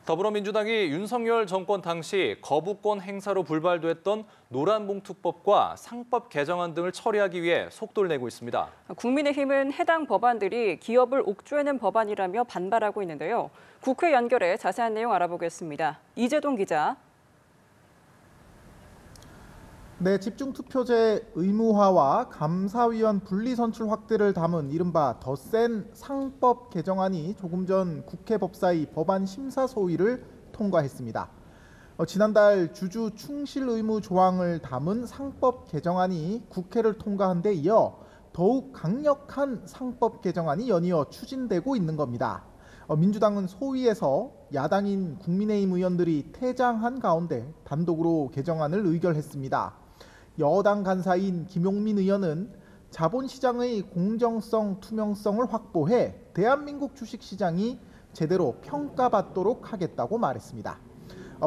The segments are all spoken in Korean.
더불어민주당이 윤석열 정권 당시 거부권 행사로 불발됐던 노란봉투법과 상법 개정안 등을 처리하기 위해 속도를 내고 있습니다. 국민의힘은 해당 법안들이 기업을 옥죄는 법안이라며 반발하고 있는데요. 국회 연결해 자세한 내용 알아보겠습니다. 이재동 기자. 네, 집중투표제 의무화와 감사위원 분리선출 확대를 담은 이른바 더 센 상법 개정안이 조금 전 국회 법사위 법안 심사 소위를 통과했습니다. 지난달 주주 충실 의무 조항을 담은 상법 개정안이 국회를 통과한 데 이어 더욱 강력한 상법 개정안이 연이어 추진되고 있는 겁니다. 민주당은 소위에서 야당인 국민의힘 의원들이 퇴장한 가운데 단독으로 개정안을 의결했습니다. 여당 간사인 김용민 의원은 자본시장의 공정성, 투명성을 확보해 대한민국 주식시장이 제대로 평가받도록 하겠다고 말했습니다.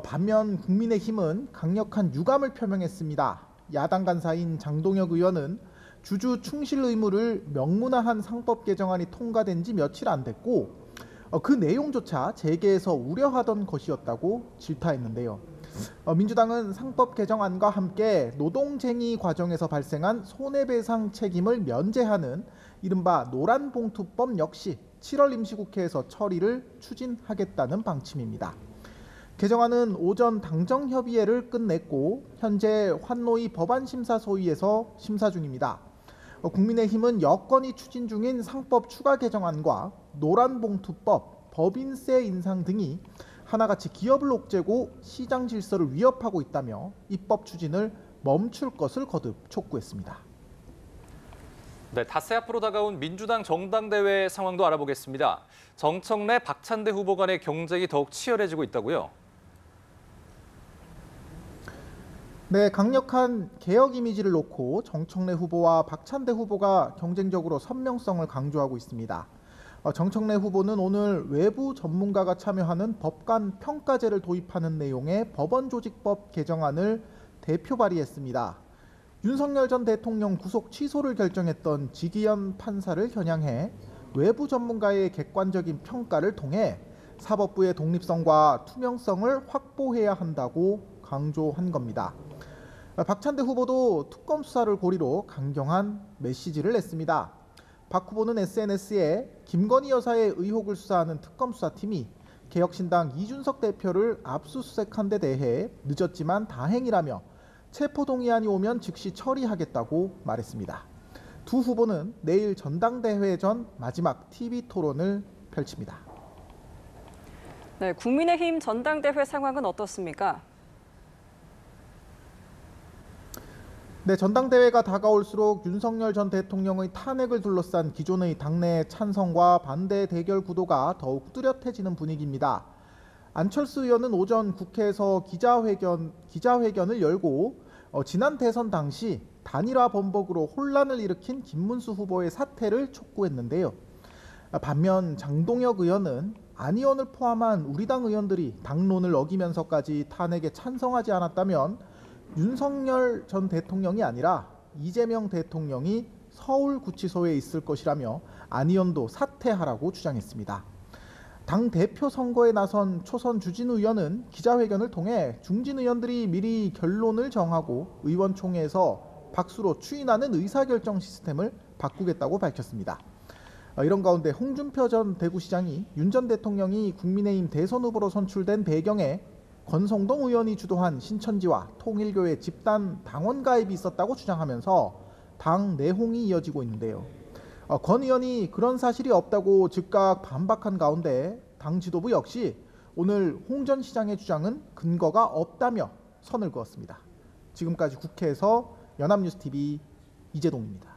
반면 국민의힘은 강력한 유감을 표명했습니다. 야당 간사인 장동혁 의원은 주주 충실 의무를 명문화한 상법 개정안이 통과된 지 며칠 안 됐고 그 내용조차 재계에서 우려하던 것이었다고 질타했는데요. 민주당은 상법 개정안과 함께 노동쟁의 과정에서 발생한 손해배상 책임을 면제하는 이른바 노란봉투법 역시 7월 임시국회에서 처리를 추진하겠다는 방침입니다. 개정안은 오전 당정협의회를 끝냈고 현재 환노위 법안심사소위에서 심사 중입니다. 국민의힘은 여건이 추진 중인 상법 추가 개정안과 노란봉투법, 법인세 인상 등이 하나같이 기업을 옥죄고 시장 질서를 위협하고 있다며 입법 추진을 멈출 것을 거듭 촉구했습니다. 네, 닷새 앞으로 다가온 민주당 전당대회 상황도 알아보겠습니다. 정청래, 박찬대 후보 간의 경쟁이 더욱 치열해지고 있다고요? 네, 강력한 개혁 이미지를 놓고 정청래 후보와 박찬대 후보가 경쟁적으로 선명성을 강조하고 있습니다. 정청래 후보는 오늘 외부 전문가가 참여하는 법관 평가제를 도입하는 내용의 법원조직법 개정안을 대표 발의했습니다. 윤석열 전 대통령 구속 취소를 결정했던 지기현 판사를 겨냥해 외부 전문가의 객관적인 평가를 통해 사법부의 독립성과 투명성을 확보해야 한다고 강조한 겁니다. 박찬대 후보도 특검 수사를 고리로 강경한 메시지를 냈습니다. 박 후보는 SNS에 김건희 여사의 의혹을 수사하는 특검 수사팀이 개혁신당 이준석 대표를 압수수색한 데 대해 늦었지만 다행이라며 체포동의안이 오면 즉시 처리하겠다고 말했습니다. 두 후보는 내일 전당대회 전 마지막 TV 토론을 펼칩니다. 네, 국민의힘 전당대회 상황은 어떻습니까? 네, 전당대회가 다가올수록 윤석열 전 대통령의 탄핵을 둘러싼 기존의 당내 찬성과 반대 대결 구도가 더욱 뚜렷해지는 분위기입니다. 안철수 의원은 오전 국회에서 기자회견을 열고 지난 대선 당시 단일화 범벅으로 혼란을 일으킨 김문수 후보의 사퇴를 촉구했는데요. 반면 장동혁 의원은 안 의원을 포함한 우리 당 의원들이 당론을 어기면서까지 탄핵에 찬성하지 않았다면 윤석열 전 대통령이 아니라 이재명 대통령이 서울구치소에 있을 것이라며 안 의원도 사퇴하라고 주장했습니다. 당 대표 선거에 나선 초선 주진우 의원은 기자회견을 통해 중진 의원들이 미리 결론을 정하고 의원총회에서 박수로 추인하는 의사결정 시스템을 바꾸겠다고 밝혔습니다. 이런 가운데 홍준표 전 대구시장이 윤 전 대통령이 국민의힘 대선 후보로 선출된 배경에 권성동 의원이 주도한 신천지와 통일교회 집단 당원 가입이 있었다고 주장하면서 당 내홍이 이어지고 있는데요. 권 의원이 그런 사실이 없다고 즉각 반박한 가운데 당 지도부 역시 오늘 홍 전 시장의 주장은 근거가 없다며 선을 그었습니다. 지금까지 국회에서 연합뉴스TV 이재동입니다.